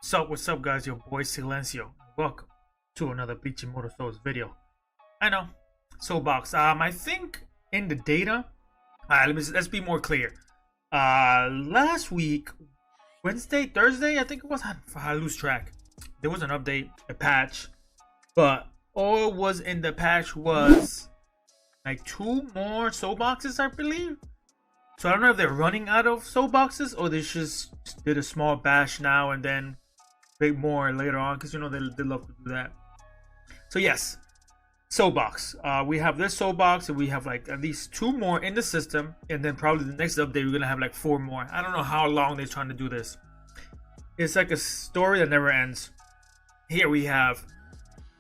What's up guys, your boy SILENZIO. Welcome to another Bleach Immortal video. I know, Soulbox. I think in the data, let's be more clear. Last week, Wednesday, Thursday, I think it was, I lose track. There was an update, a patch, but all was in the patch was like 2 more soul boxes, I believe. So I don't know if they're running out of soul boxes or they just did a small bash now and then big more later on, because you know they love to do that. So yes, soul box. We have this soul box and we have like at least 2 more in the system, and then probably the next update we're gonna have like 4 more. I don't know how long they're trying to do this. It's like a story that never ends. Here we have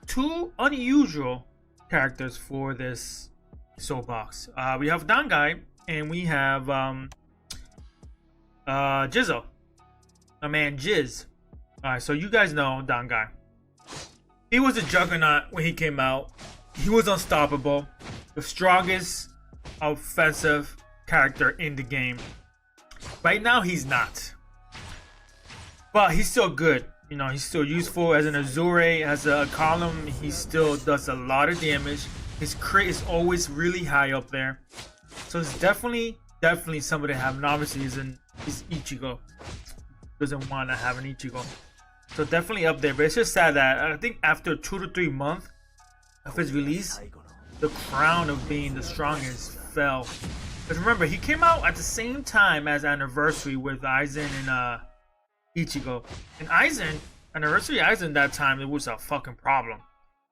2 unusual characters for this soul box. We have Dangai and we have Jizo, my man Jiz. Alright, so you guys know Dangai. He was a juggernaut when he came out. He was unstoppable, the strongest offensive character in the game. Right now he's not, but he's still good. You know, he's still useful as an Azure, as a column. He still does a lot of damage. His crit is always really high up there. So it's definitely somebody to have. And obviously he's Ichigo. Doesn't want to have an Ichigo. So definitely up there. But it's just sad that I think after 2 to 3 months of his release, the crown of being the strongest fell. Because remember, he came out at the same time as Anniversary with Aizen and Ichigo. And Aizen, Anniversary Aizen that time, it was a fucking problem.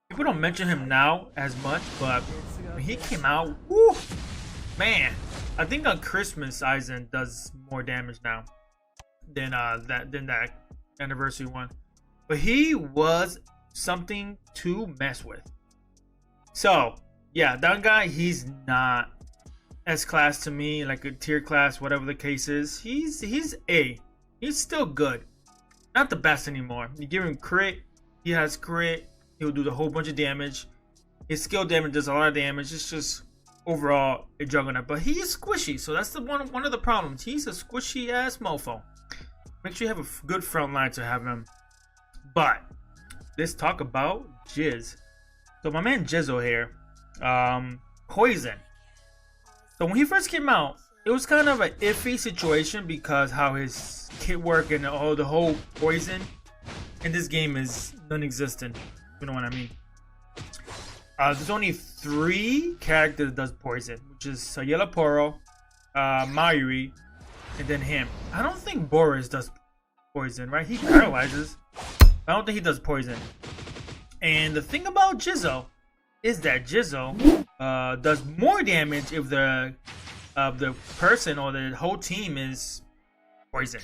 People don't mention him now as much, but when he came out, whoo, man, I think on Christmas Aizen does more damage now than that Anniversary one. But he was something to mess with. So yeah, Dangai, he's not S class to me, like a tier class, whatever the case is. He's A. He's still good. Not the best anymore. You give him crit, he has crit, he'll do the whole bunch of damage. His skill damage does a lot of damage. It's just overall a juggernaut. But he is squishy, so that's the one of the problems. He's a squishy ass mofo. Make sure you have a good front line to have him. But let's talk about Jiz. So my man Jizo here, Poison. So when he first came out, it was kind of an iffy situation because how his kit work and the whole poison in this game is non-existent. You know what I mean? There's only 3 characters that does poison, which is Sayela Poro, Mayuri, and then him. I don't think Boris does poison, right? He paralyzes. I don't think he does poison. And the thing about Jizo is that Jizo does more damage if the person or the whole team is poison,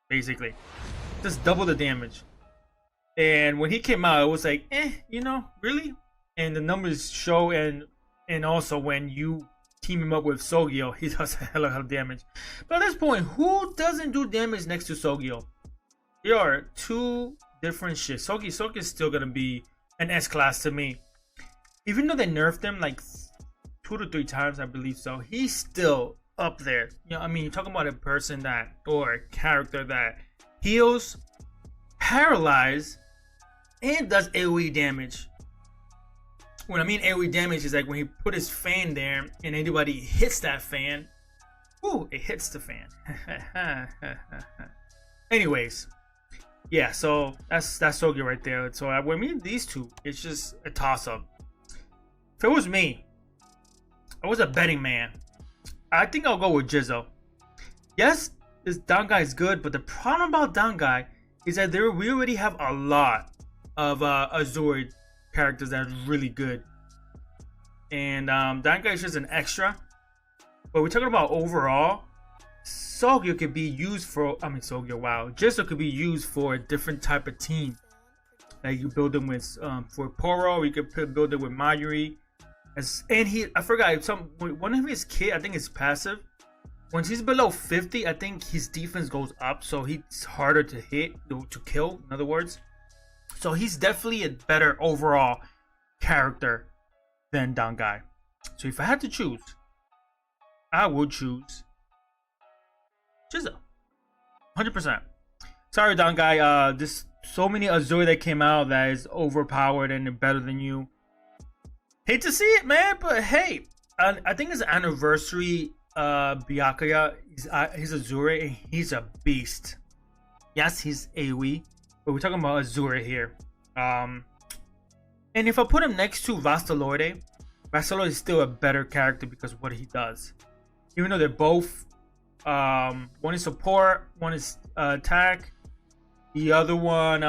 basically. Just double the damage. And when he came out, it was like, you know, really? And the numbers show, and also when you team him up with Sogio, he does a hell of damage. But at this point, who doesn't do damage next to Sogio? There are 2 different shit. Sogi is still gonna be an S class to me. Even though they nerfed him like 2 to 3 times, I believe so, he's still up there. You know, I mean, you're talking about a person that, or a character that heals, paralyze, and does AoE damage. When I mean AoE damage is like when he put his fan there and anybody hits that fan, ooh, it hits the fan. Anyways, yeah, so that's Sogi right there. So when me and these 2, it's just a toss-up. If it was me, I was a betting man, I think I'll go with Jizo. Yes, this Dangai is good, but the problem about Dangai is that we already have a lot of Azure characters that are really good. And Dangai is just an extra. But we're talking about overall, Sogio could be used for, Jizo could be used for a different type of team. Like you build them with, for Poro, you could build it with Mayuri. I forgot, one of his kit, I think it's passive. Once he's below 50, I think his defense goes up, so he's harder to hit, to kill, in other words. So he's definitely a better overall character than Dangai. So if I had to choose, I would choose Jizo. 100%. Sorry, Dangai. There's so many Azuri that came out that is overpowered and better than you. Hate to see it, man, but hey, I think it's anniversary. Byakuya, he's Azuri, and he's a beast. Yes, he's AoE, but we're talking about Azuri here. And if I put him next to Vastalorde, Vastalorde is still a better character because of what he does. Even though they're both, one is support, one is attack. The other one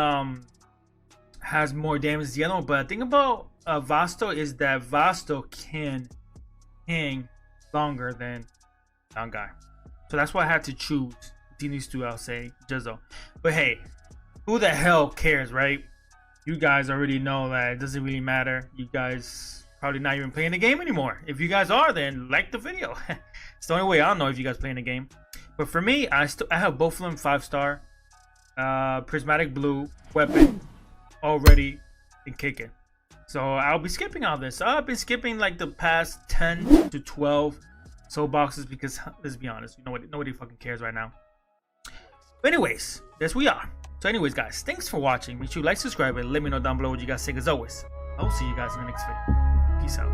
has more damage than the other one. But the thing about Vasto is that Vasto can hang longer than Dangai. So that's why I had to choose between these two, I'll say Jizo. But hey, who the hell cares, right? You guys already know that it doesn't really matter. You guys probably not even playing the game anymore. If you guys are, then like the video. It's the only way I'll know if you guys playing the game. But for me, I have both of them 5-star. Prismatic blue weapon already and kicking. So I'll be skipping all this. I've been skipping like the past 10 to 12 soul boxes because let's be honest, nobody fucking cares right now. But anyways, yes we are. So anyways, guys, thanks for watching. Make sure you like, subscribe, and let me know down below what you guys think. As always, I'll see you guys in the next video. Peace out.